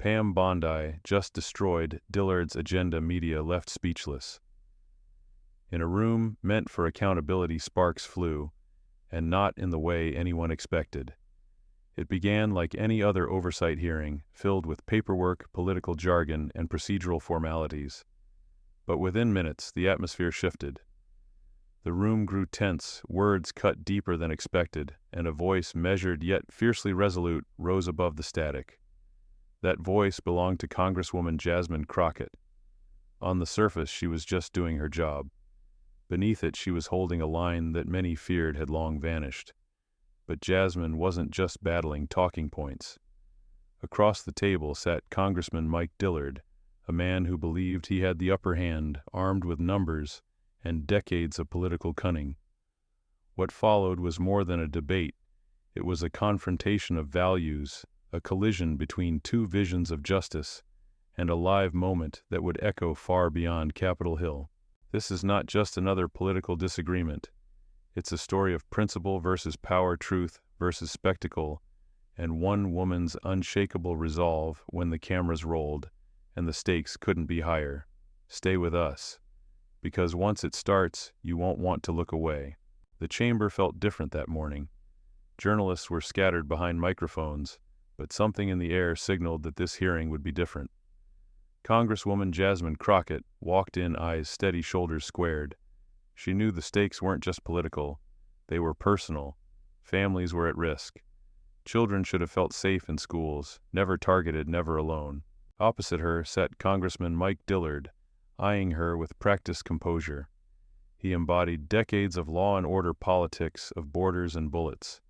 Pam Bondi just destroyed Dillard's agenda media left speechless. In a room meant for accountability, sparks flew, and not in the way anyone expected. It began like any other oversight hearing, filled with paperwork, political jargon, and procedural formalities. But within minutes, the atmosphere shifted. The room grew tense, words cut deeper than expected, and a voice measured yet fiercely resolute rose above the static. That voice belonged to Congresswoman Jasmine Crockett. On the surface, she was just doing her job. Beneath it, she was holding a line that many feared had long vanished. But Jasmine wasn't just battling talking points. Across the table sat Congressman Mike Dillard, a man who believed he had the upper hand, armed with numbers and decades of political cunning. What followed was more than a debate. It was a confrontation of values, a collision between two visions of justice, and a live moment that would echo far beyond Capitol Hill. This is not just another political disagreement. It's a story of principle versus power, truth versus spectacle, and one woman's unshakable resolve when the cameras rolled and the stakes couldn't be higher. Stay with us, because once it starts, you won't want to look away. The chamber felt different that morning. Journalists were scattered behind microphones, but something in the air signaled that this hearing would be different. Congresswoman Jasmine Crockett walked in, eyes steady, shoulders squared. She knew the stakes weren't just political, they were personal. Families were at risk. Children should have felt safe in schools, never targeted, never alone. Opposite her sat Congressman Mike Dillard, eyeing her with practiced composure. He embodied decades of law and order politics of borders and bullets.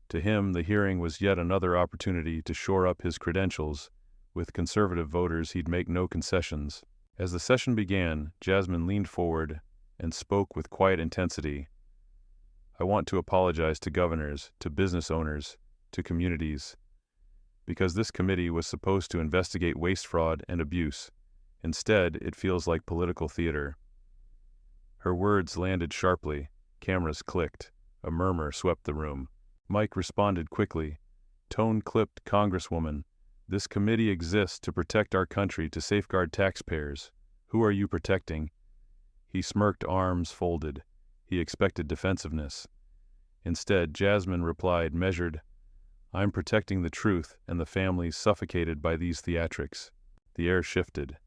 To him, the hearing was yet another opportunity to shore up his credentials. With conservative voters, he'd make no concessions. As the session began, Jasmine leaned forward and spoke with quiet intensity. I want to apologize to governors, to business owners, to communities, because this committee was supposed to investigate waste, fraud, and abuse. Instead, it feels like political theater. Her words landed sharply. Cameras clicked. A murmur swept the room. Mike responded quickly. Tone-clipped, Congresswoman, this committee exists to protect our country, to safeguard taxpayers. Who are you protecting? He smirked, arms folded. He expected defensiveness. Instead, Jasmine replied, measured, I'm protecting the truth and the families suffocated by these theatrics. The air shifted.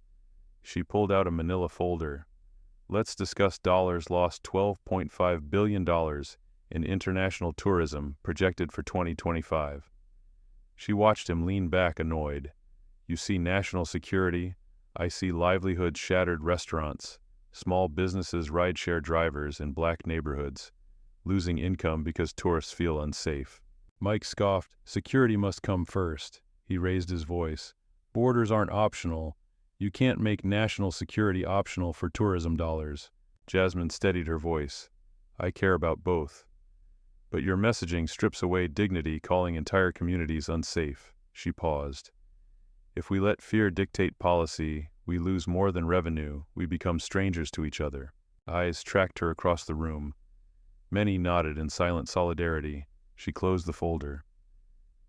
She pulled out a manila folder. Let's discuss dollars lost. $12.5 billion in international tourism projected for 2025. She watched him lean back, annoyed. You see national security. I see livelihoods shattered, restaurants, small businesses, rideshare drivers in black neighborhoods, losing income because tourists feel unsafe. Mike scoffed. Security must come first. He raised his voice. Borders aren't optional. You can't make national security optional for tourism dollars. Jasmine steadied her voice. I care about both. But your messaging strips away dignity, calling entire communities unsafe. She paused. If we let fear dictate policy, we lose more than revenue. We become strangers to each other. Eyes tracked her across the room. Many nodded in silent solidarity. She closed the folder.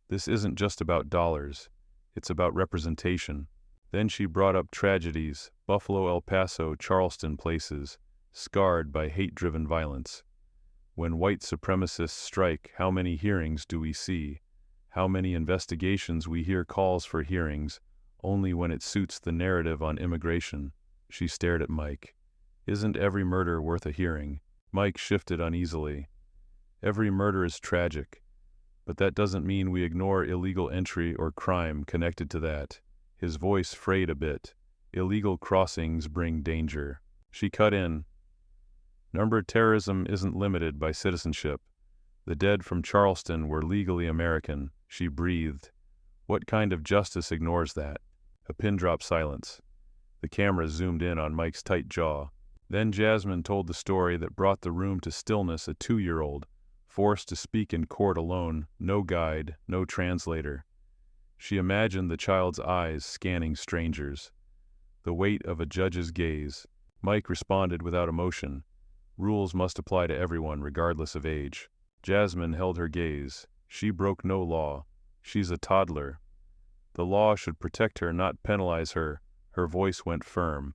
This isn't just about dollars. It's about representation. Then she brought up tragedies, Buffalo, El Paso, Charleston, places, scarred by hate-driven violence. When white supremacists strike, how many hearings do we see? How many investigations we hear, calls for hearings, only when it suits the narrative on immigration? She stared at Mike. Isn't every murder worth a hearing? Mike shifted uneasily. Every murder is tragic, but that doesn't mean we ignore illegal entry or crime connected to that. His voice frayed a bit. Illegal crossings bring danger. She cut in. Number terrorism isn't limited by citizenship. The dead from Charleston were legally American. She breathed. What kind of justice ignores that? A pin-drop silence. The camera zoomed in on Mike's tight jaw. Then Jasmine told the story that brought the room to stillness. A 2-year-old, forced to speak in court alone, no guide, no translator. She imagined the child's eyes scanning strangers. The weight of a judge's gaze. Mike responded without emotion. Rules must apply to everyone, regardless of age. Jasmine held her gaze. She broke no law. She's a toddler. The law should protect her, not penalize her. Her voice went firm.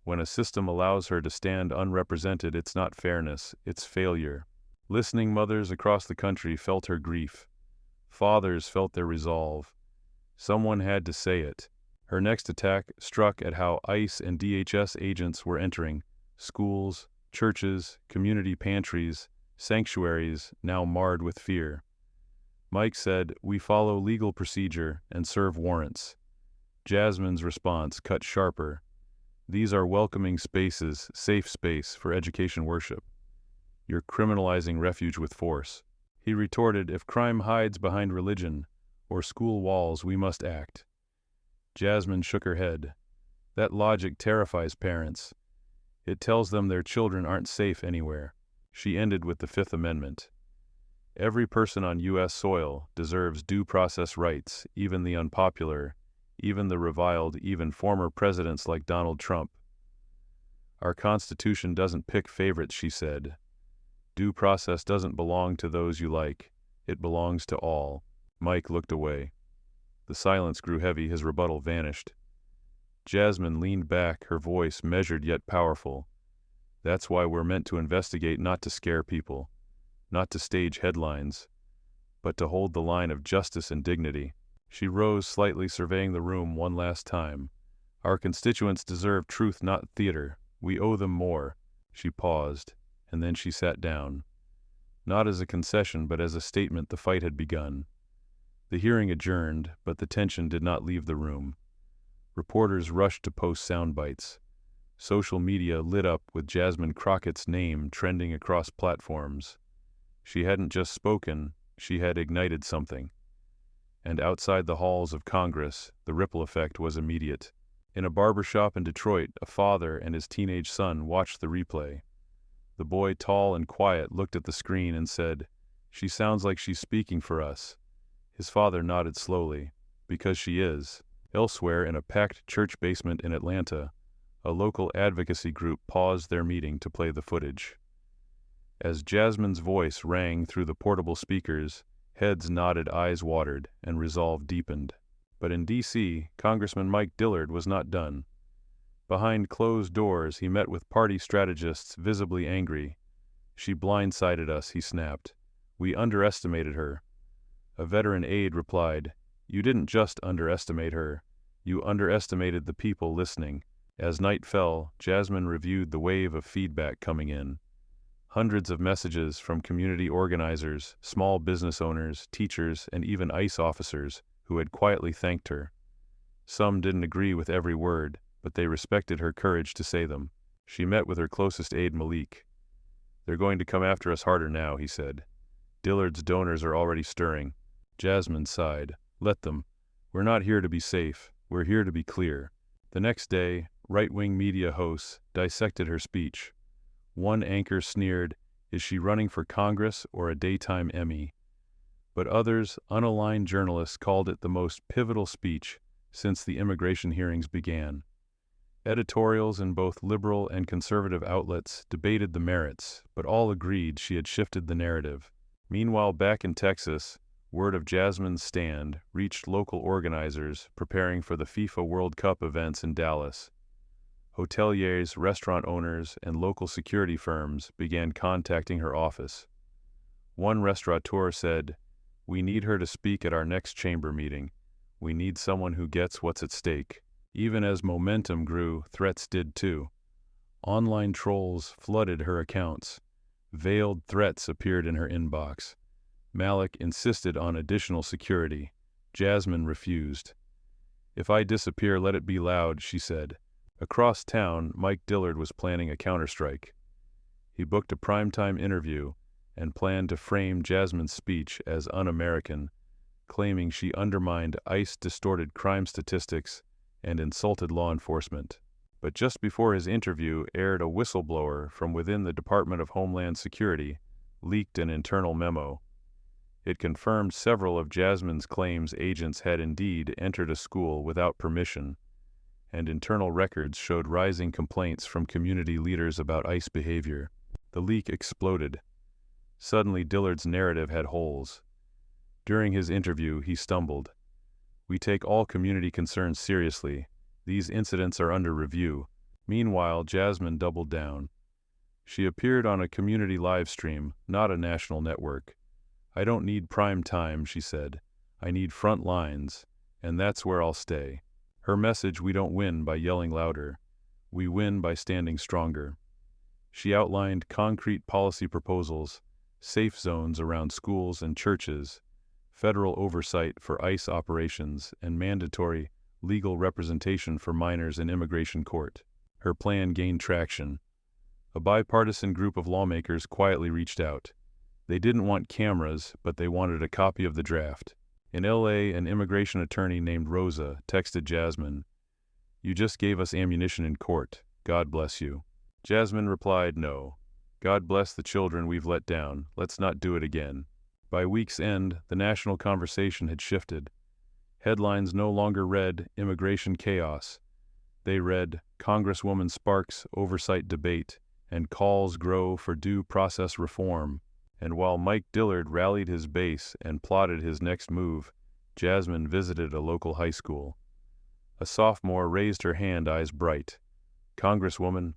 When a system allows her to stand unrepresented, it's not fairness, it's failure. Listening mothers across the country felt her grief. Fathers felt their resolve. Someone had to say it. Her next attack struck at how ICE and DHS agents were entering schools, churches, community pantries, sanctuaries now marred with fear. Mike said, "We follow legal procedure and serve warrants." Jasmine's response cut sharper. "These are welcoming spaces, safe space for education worship. You're criminalizing refuge with force." He retorted, "If crime hides behind religion or school walls, we must act." Jasmine shook her head. That logic terrifies parents. It tells them their children aren't safe anywhere. She ended with the Fifth Amendment. Every person on U.S. soil deserves due process rights, even the unpopular, even the reviled, even former presidents like Donald Trump. Our Constitution doesn't pick favorites, she said. Due process doesn't belong to those you like. It belongs to all. Mike looked away. The silence grew heavy, his rebuttal vanished. Jasmine leaned back, her voice measured yet powerful. That's why we're meant to investigate, not to scare people, not to stage headlines, but to hold the line of justice and dignity. She rose slightly, surveying the room one last time. Our constituents deserve truth, not theater. We owe them more. She paused, and then she sat down. Not as a concession, but as a statement the fight had begun. The hearing adjourned, but the tension did not leave the room. Reporters rushed to post sound bites. Social media lit up with Jasmine Crockett's name trending across platforms. She hadn't just spoken, she had ignited something. And outside the halls of Congress, the ripple effect was immediate. In a barbershop in Detroit, a father and his teenage son watched the replay. The boy, tall and quiet, looked at the screen and said, "She sounds like she's speaking for us." His father nodded slowly. "Because she is." Elsewhere, in a packed church basement in Atlanta, a local advocacy group paused their meeting to play the footage. As Jasmine's voice rang through the portable speakers, heads nodded, eyes watered, and resolve deepened. But in D.C., Congressman Mike Dillard was not done. Behind closed doors, he met with party strategists, visibly angry. "She blindsided us," he snapped. "We underestimated her." A veteran aide replied, "You didn't just underestimate her. You underestimated the people listening." As night fell, Jasmine reviewed the wave of feedback coming in. Hundreds of messages from community organizers, small business owners, teachers, and even ICE officers who had quietly thanked her. Some didn't agree with every word, but they respected her courage to say them. She met with her closest aide, Malik. "They're going to come after us harder now," he said. "Dillard's donors are already stirring." Jasmine sighed. "Let them. We're not here to be safe. We're here to be clear." The next day, right-wing media hosts dissected her speech. One anchor sneered, "Is she running for Congress or a daytime Emmy?" But others, unaligned journalists, called it the most pivotal speech since the immigration hearings began. Editorials in both liberal and conservative outlets debated the merits, but all agreed she had shifted the narrative. Meanwhile, back in Texas, word of Jasmine's stand reached local organizers preparing for the FIFA World Cup events in Dallas. Hoteliers, restaurant owners, and local security firms began contacting her office. One restaurateur said, "We need her to speak at our next chamber meeting. We need someone who gets what's at stake." Even as momentum grew, threats did too. Online trolls flooded her accounts. Veiled threats appeared in her inbox. Malik insisted on additional security. Jasmine refused. "If I disappear, let it be loud," she said. Across town, Mike Dillard was planning a counterstrike. He booked a primetime interview and planned to frame Jasmine's speech as un-American, claiming she undermined ICE-distorted crime statistics and insulted law enforcement. But just before his interview aired, a whistleblower from within the Department of Homeland Security leaked an internal memo. It confirmed several of Jasmine's claims agents had indeed entered a school without permission, and internal records showed rising complaints from community leaders about ICE behavior. The leak exploded. Suddenly, Dillard's narrative had holes. During his interview, he stumbled. We take all community concerns seriously. These incidents are under review. Meanwhile, Jasmine doubled down. She appeared on a community live stream, not a national network. I don't need prime time, she said. I need front lines, and that's where I'll stay. Her message: we don't win by yelling louder. We win by standing stronger. She outlined concrete policy proposals, safe zones around schools and churches, federal oversight for ICE operations, and mandatory legal representation for minors in immigration court. Her plan gained traction. A bipartisan group of lawmakers quietly reached out. They didn't want cameras, but they wanted a copy of the draft. In LA, an immigration attorney named Rosa texted Jasmine, "You just gave us ammunition in court. God bless you." Jasmine replied, "No. God bless the children we've let down. Let's not do it again." By week's end, the national conversation had shifted. Headlines no longer read "Immigration Chaos." They read "Congresswoman Sparks Oversight Debate" and "Calls Grow for Due Process Reform." And while Mike Dillard rallied his base and plotted his next move, Jasmine visited a local high school. A sophomore raised her hand, eyes bright. "Congresswoman,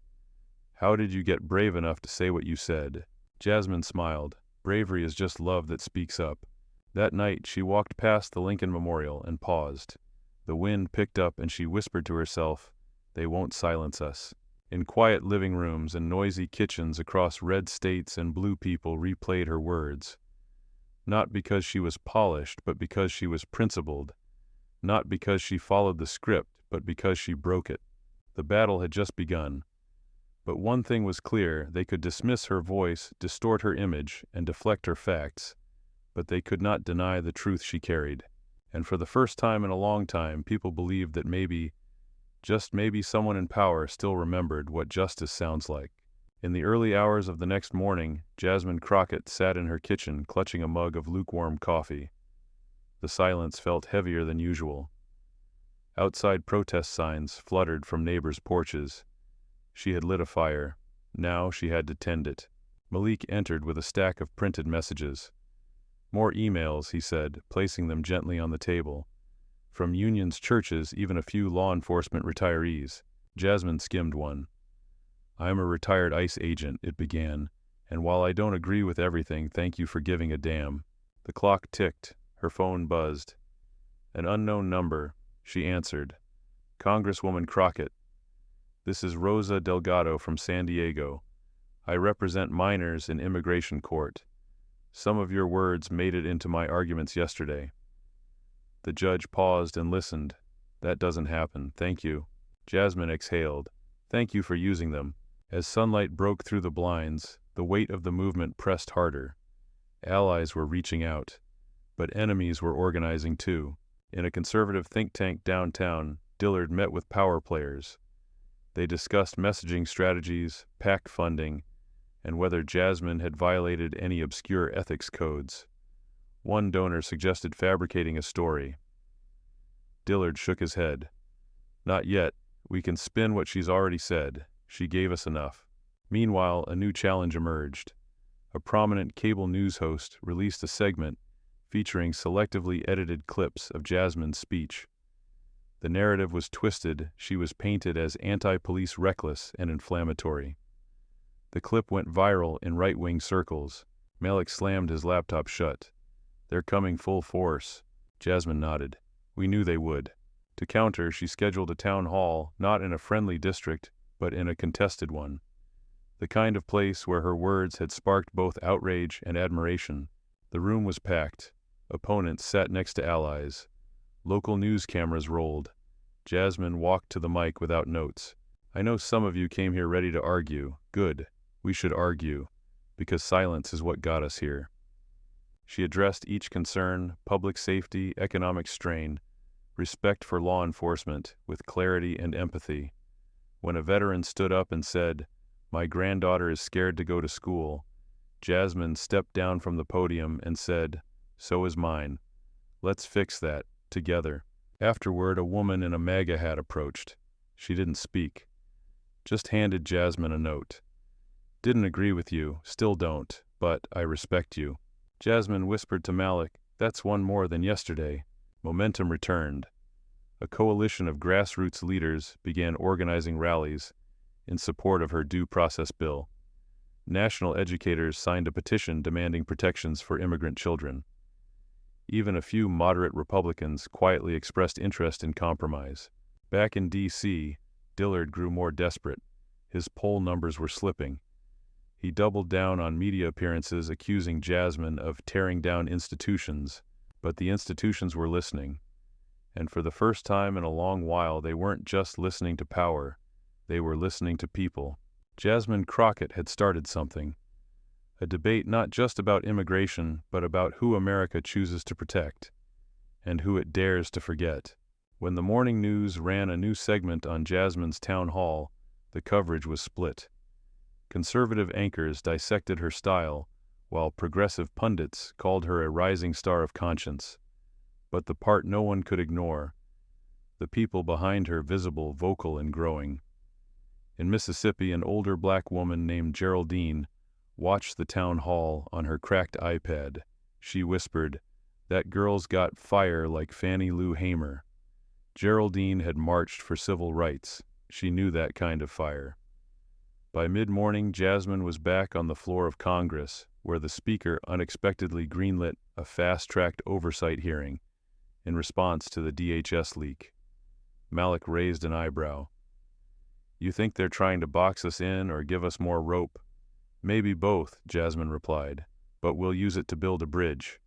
how did you get brave enough to say what you said?" Jasmine smiled. Bravery is just love that speaks up. That night, she walked past the Lincoln Memorial and paused. The wind picked up and she whispered to herself, "They won't silence us." In quiet living rooms and noisy kitchens across red states and blue people replayed her words. Not because she was polished, but because she was principled. Not because she followed the script, but because she broke it. The battle had just begun. But one thing was clear: they could dismiss her voice, distort her image, and deflect her facts, but they could not deny the truth she carried. And for the first time in a long time, people believed that maybe, just maybe, someone in power still remembered what justice sounds like. In the early hours of the next morning, Jasmine Crockett sat in her kitchen clutching a mug of lukewarm coffee. The silence felt heavier than usual. Outside protest signs fluttered from neighbors' porches. She had lit a fire. Now she had to tend it. Malik entered with a stack of printed messages. "More emails," he said, placing them gently on the table. From unions, churches, even a few law enforcement retirees. Jasmine skimmed one. "I am a retired ICE agent," it began, "and while I don't agree with everything, thank you for giving a damn." The clock ticked. Her phone buzzed. An unknown number. She answered. "Congresswoman Crockett. This is Rosa Delgado from San Diego. I represent minors in immigration court. Some of your words made it into my arguments yesterday." The judge paused and listened. "That doesn't happen. Thank you." Jasmine exhaled. "Thank you for using them." As sunlight broke through the blinds, the weight of the movement pressed harder. Allies were reaching out, but enemies were organizing too. In a conservative think tank downtown, Dillard met with power players. They discussed messaging strategies, PAC funding, and whether Jasmine had violated any obscure ethics codes. One donor suggested fabricating a story. Dillard shook his head. "Not yet. We can spin what she's already said. She gave us enough." Meanwhile, a new challenge emerged. A prominent cable news host released a segment featuring selectively edited clips of Jasmine's speech. The narrative was twisted. She was painted as anti-police, reckless, and inflammatory. The clip went viral in right-wing circles. Malik slammed his laptop shut. "They're coming full force." Jasmine nodded. "We knew they would." To counter, she scheduled a town hall, not in a friendly district, but in a contested one. The kind of place where her words had sparked both outrage and admiration. The room was packed. Opponents sat next to allies. Local news cameras rolled. Jasmine walked to the mic without notes. "I know some of you came here ready to argue. Good. We should argue, because silence is what got us here." She addressed each concern: public safety, economic strain, respect for law enforcement, with clarity and empathy. When a veteran stood up and said, "My granddaughter is scared to go to school," Jasmine stepped down from the podium and said, "So is mine. Let's fix that, together." Afterward, a woman in a MAGA hat approached. She didn't speak, just handed Jasmine a note. "Didn't agree with you, still don't, but I respect you." Jasmine whispered to Malik, "That's one more than yesterday." Momentum returned. A coalition of grassroots leaders began organizing rallies in support of her due process bill. National educators signed a petition demanding protections for immigrant children. Even a few moderate Republicans quietly expressed interest in compromise. Back in D.C., Dillard grew more desperate. His poll numbers were slipping. He doubled down on media appearances accusing Jasmine of tearing down institutions, but the institutions were listening. And for the first time in a long while, they weren't just listening to power, they were listening to people. Jasmine Crockett had started something. A debate not just about immigration, but about who America chooses to protect, and who it dares to forget. When the morning news ran a new segment on Jasmine's town hall, the coverage was split. Conservative anchors dissected her style, while progressive pundits called her a rising star of conscience. But the part no one could ignore, the people behind her visible, vocal, and growing. In Mississippi, an older black woman named Geraldine watched the town hall on her cracked iPad. She whispered, "That girl's got fire like Fannie Lou Hamer." Geraldine had marched for civil rights. She knew that kind of fire. By mid-morning, Jasmine was back on the floor of Congress, where the Speaker unexpectedly greenlit a fast-tracked oversight hearing in response to the DHS leak. Malik raised an eyebrow. "You think they're trying to box us in or give us more rope?" "Maybe both," Jasmine replied, "but we'll use it to build a bridge."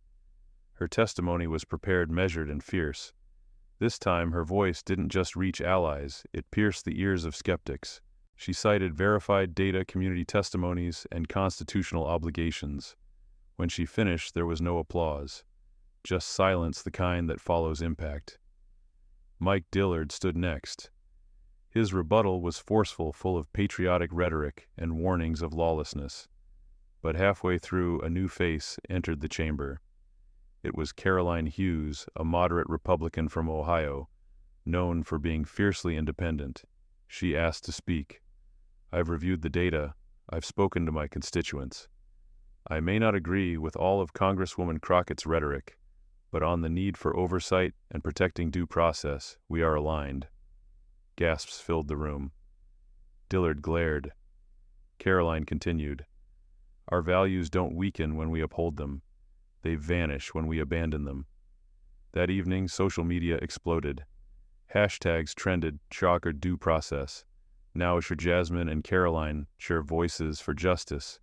Her testimony was prepared, measured, and fierce. This time, her voice didn't just reach allies, it pierced the ears of skeptics. She cited verified data, community testimonies, and constitutional obligations. When she finished, there was no applause, just silence, the kind that follows impact. Mike Dillard stood next. His rebuttal was forceful, full of patriotic rhetoric and warnings of lawlessness. But halfway through, a new face entered the chamber. It was Caroline Hughes, a moderate Republican from Ohio, known for being fiercely independent. She asked to speak. "I've reviewed the data. I've spoken to my constituents. I may not agree with all of Congresswoman Crockett's rhetoric, but on the need for oversight and protecting due process, we are aligned." Gasps filled the room. Dillard glared. Caroline continued, "Our values don't weaken when we uphold them. They vanish when we abandon them." That evening, social media exploded. Hashtags trended, "Shocker due process." "Now should Jasmine and Caroline share voices for justice?"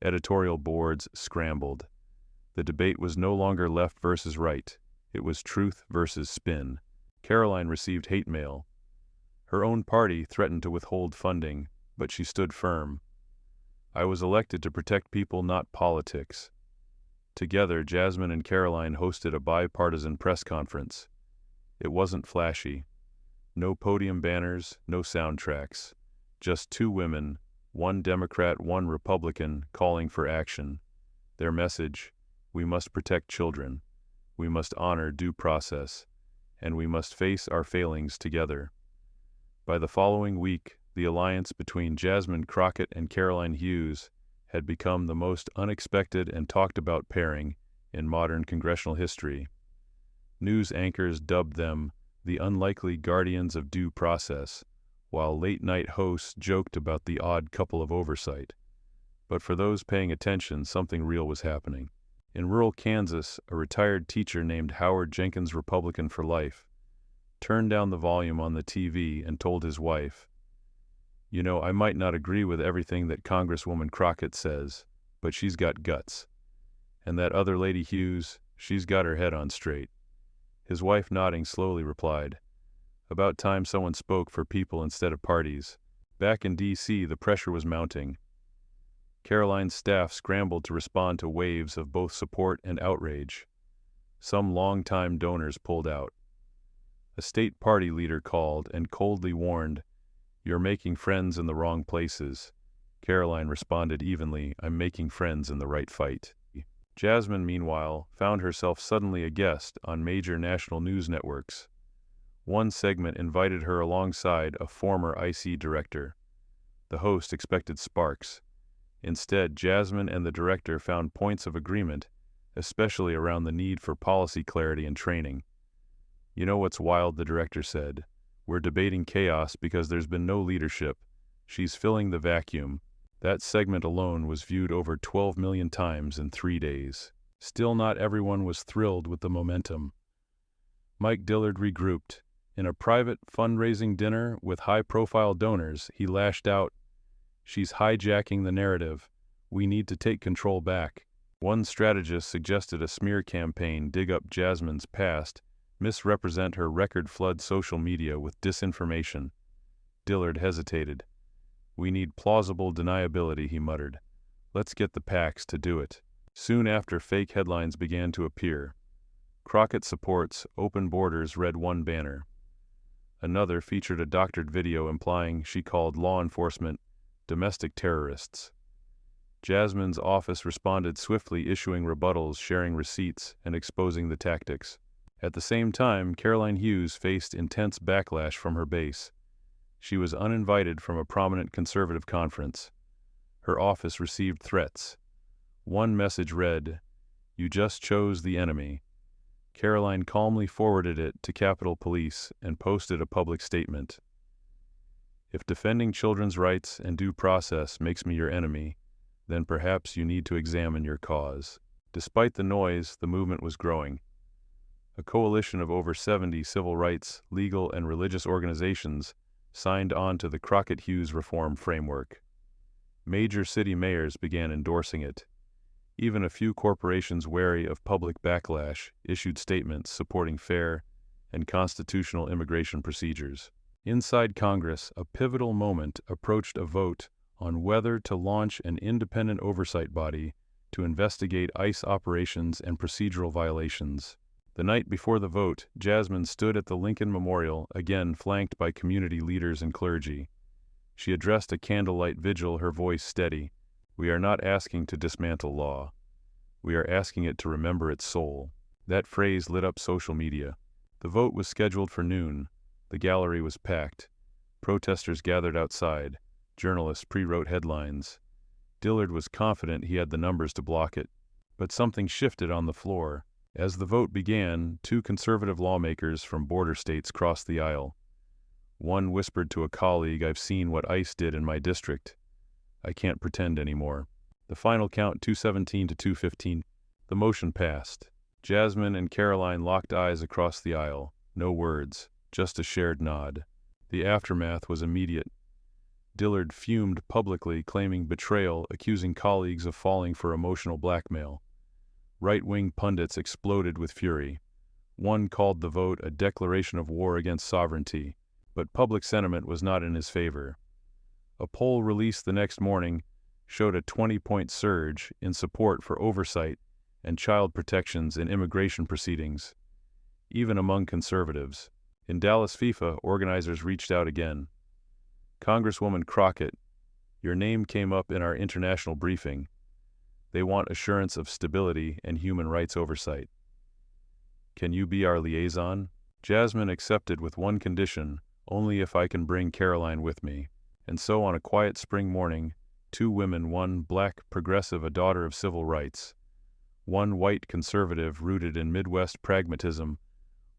Editorial boards scrambled. The debate was no longer left versus right. It was truth versus spin. Caroline received hate mail. Her own party threatened to withhold funding, but she stood firm. "I was elected to protect people, not politics." Together, Jasmine and Caroline hosted a bipartisan press conference. It wasn't flashy. No podium banners, no soundtracks. Just two women, one Democrat, one Republican, calling for action. Their message: we must protect children, we must honor due process, and we must face our failings together. By the following week, the alliance between Jasmine Crockett and Caroline Hughes had become the most unexpected and talked about pairing in modern congressional history. News anchors dubbed them the unlikely guardians of due process, while late-night hosts joked about the odd couple of oversight. But for those paying attention, something real was happening. In rural Kansas, a retired teacher named Howard Jenkins, Republican for life, turned down the volume on the TV and told his wife, "You know, I might not agree with everything that Congresswoman Crockett says, but she's got guts. And that other lady Hughes, she's got her head on straight." His wife, nodding slowly, replied, "About time someone spoke for people instead of parties." Back in D.C., the pressure was mounting. Caroline's staff scrambled to respond to waves of both support and outrage. Some longtime donors pulled out. A state party leader called and coldly warned, "You're making friends in the wrong places." Caroline responded evenly, "I'm making friends in the right fight." Jasmine, meanwhile, found herself suddenly a guest on major national news networks. One segment invited her alongside a former IC director. The host expected sparks. Instead, Jasmine and the director found points of agreement, especially around the need for policy clarity and training. You know what's wild, the director said. We're debating chaos because there's been no leadership. She's filling the vacuum. That segment alone was viewed over 12 million times in 3 days. Still not everyone was thrilled with the momentum. Mike Dillard regrouped. In a private fundraising dinner with high-profile donors, he lashed out, "She's hijacking the narrative. We need to take control back." One strategist suggested a smear campaign dig up Jasmine's past, misrepresent her record-flood social media with disinformation. Dillard hesitated. "We need plausible deniability," he muttered. "Let's get the PACs to do it." Soon after, fake headlines began to appear. Crockett supports open borders, read one banner. Another featured a doctored video implying she called law enforcement domestic terrorists. Jasmine's office responded swiftly, issuing rebuttals, sharing receipts, and exposing the tactics. At the same time, Caroline Hughes faced intense backlash from her base. She was uninvited from a prominent conservative conference. Her office received threats. One message read, "You just chose the enemy." Caroline calmly forwarded it to Capitol Police and posted a public statement. "If defending children's rights and due process makes me your enemy, then perhaps you need to examine your cause." Despite the noise, the movement was growing. A coalition of over 70 civil rights, legal, and religious organizations signed on to the Crockett-Hughes Reform Framework. Major city mayors began endorsing it. Even a few corporations wary of public backlash issued statements supporting fair and constitutional immigration procedures. Inside Congress, a pivotal moment approached: a vote on whether to launch an independent oversight body to investigate ICE operations and procedural violations. The night before the vote, Jasmine stood at the Lincoln Memorial, again flanked by community leaders and clergy. She addressed a candlelight vigil, her voice steady. "We are not asking to dismantle law. We are asking it to remember its soul." That phrase lit up social media. The vote was scheduled for noon. The gallery was packed. Protesters gathered outside. Journalists pre-wrote headlines. Dillard was confident he had the numbers to block it. But something shifted on the floor. As the vote began, 2 conservative lawmakers from border states crossed the aisle. One whispered to a colleague, "I've seen what ICE did in my district. I can't pretend anymore." The final count, 217 to 215. The motion passed. Jasmine and Caroline locked eyes across the aisle. No words, just a shared nod. The aftermath was immediate. Dillard fumed publicly, claiming betrayal, accusing colleagues of falling for emotional blackmail. Right-wing pundits exploded with fury. One called the vote a declaration of war against sovereignty, but public sentiment was not in his favor. A poll released the next morning showed a 20-point surge in support for oversight and child protections in immigration proceedings, even among conservatives. In Dallas, FIFA, organizers reached out again. "Congresswoman Crockett, your name came up in our international briefing. They want assurance of stability and human rights oversight. Can you be our liaison?" Jasmine accepted with one condition: only if I can bring Caroline with me. And so on a quiet spring morning, 2 women, one black progressive, a daughter of civil rights, one white conservative rooted in Midwest pragmatism,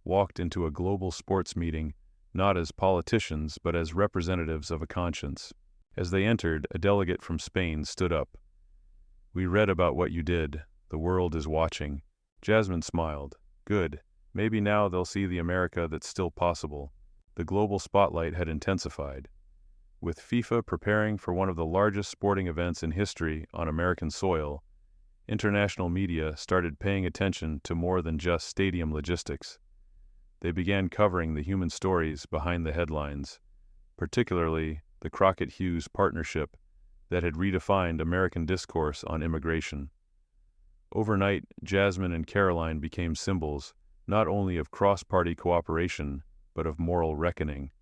walked into a global sports meeting, not as politicians but as representatives of a conscience. As they entered, a delegate from Spain stood up. "We read about what you did. The world is watching." Jasmine smiled. Good. Maybe now they'll see the America that's still possible. The global spotlight had intensified. With FIFA preparing for one of the largest sporting events in history on American soil, international media started paying attention to more than just stadium logistics. They began covering the human stories behind the headlines, particularly the Crockett-Hughes partnership that had redefined American discourse on immigration. Overnight, Jasmine and Caroline became symbols not only of cross-party cooperation, but of moral reckoning.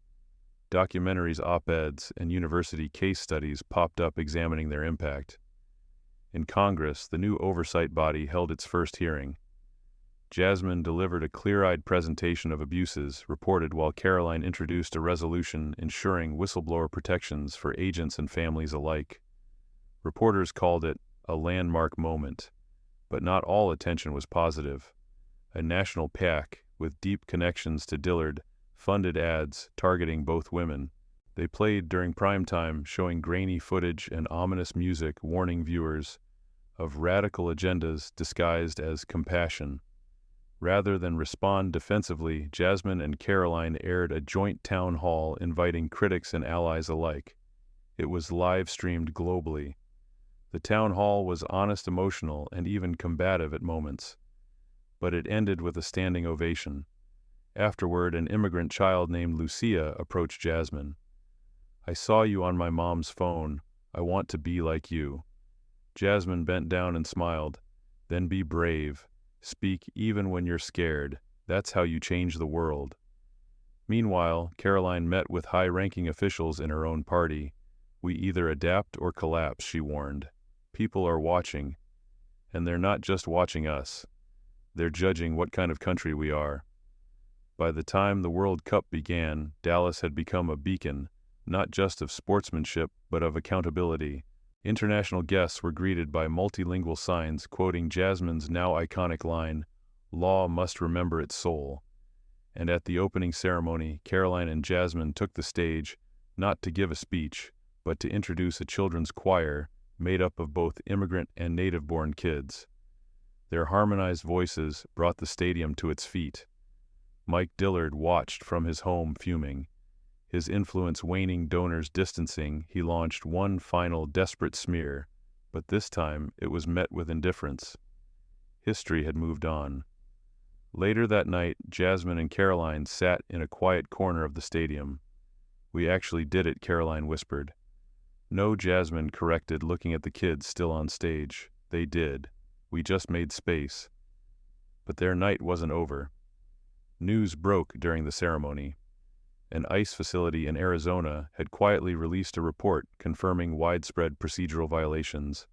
Documentaries, op-eds, and university case studies popped up examining their impact. In Congress, the new oversight body held its first hearing. Jasmine delivered a clear-eyed presentation of abuses reported, while Caroline introduced a resolution ensuring whistleblower protections for agents and families alike. Reporters called it a landmark moment, but not all attention was positive. A national PAC, with deep connections to Dillard, funded ads targeting both women. They played during prime time, showing grainy footage and ominous music warning viewers of radical agendas disguised as compassion. Rather than respond defensively, Jasmine and Caroline aired a joint town hall inviting critics and allies alike. It was live-streamed globally. The town hall was honest, emotional, and even combative at moments. But it ended with a standing ovation. Afterward, an immigrant child named Lucia approached Jasmine. "I saw you on my mom's phone. I want to be like you." Jasmine bent down and smiled. "Then be brave. Speak even when you're scared. That's how you change the world." Meanwhile, Caroline met with high-ranking officials in her own party. "We either adapt or collapse," she warned. "People are watching. And they're not just watching us. They're judging what kind of country we are." By the time the World Cup began, Dallas had become a beacon, not just of sportsmanship, but of accountability. International guests were greeted by multilingual signs quoting Jasmine's now iconic line, "Law must remember its soul." And at the opening ceremony, Caroline and Jasmine took the stage, not to give a speech, but to introduce a children's choir made up of both immigrant and native-born kids. Their harmonized voices brought the stadium to its feet. Mike Dillard watched from his home fuming. His influence waning, donors distancing, he launched one final desperate smear, but this time it was met with indifference. History had moved on. Later that night, Jasmine and Caroline sat in a quiet corner of the stadium. "We actually did it," Caroline whispered. "No," Jasmine corrected, looking at the kids still on stage. "They did. We just made space." But their night wasn't over. News broke during the ceremony. An ICE facility in Arizona had quietly released a report confirming widespread procedural violations.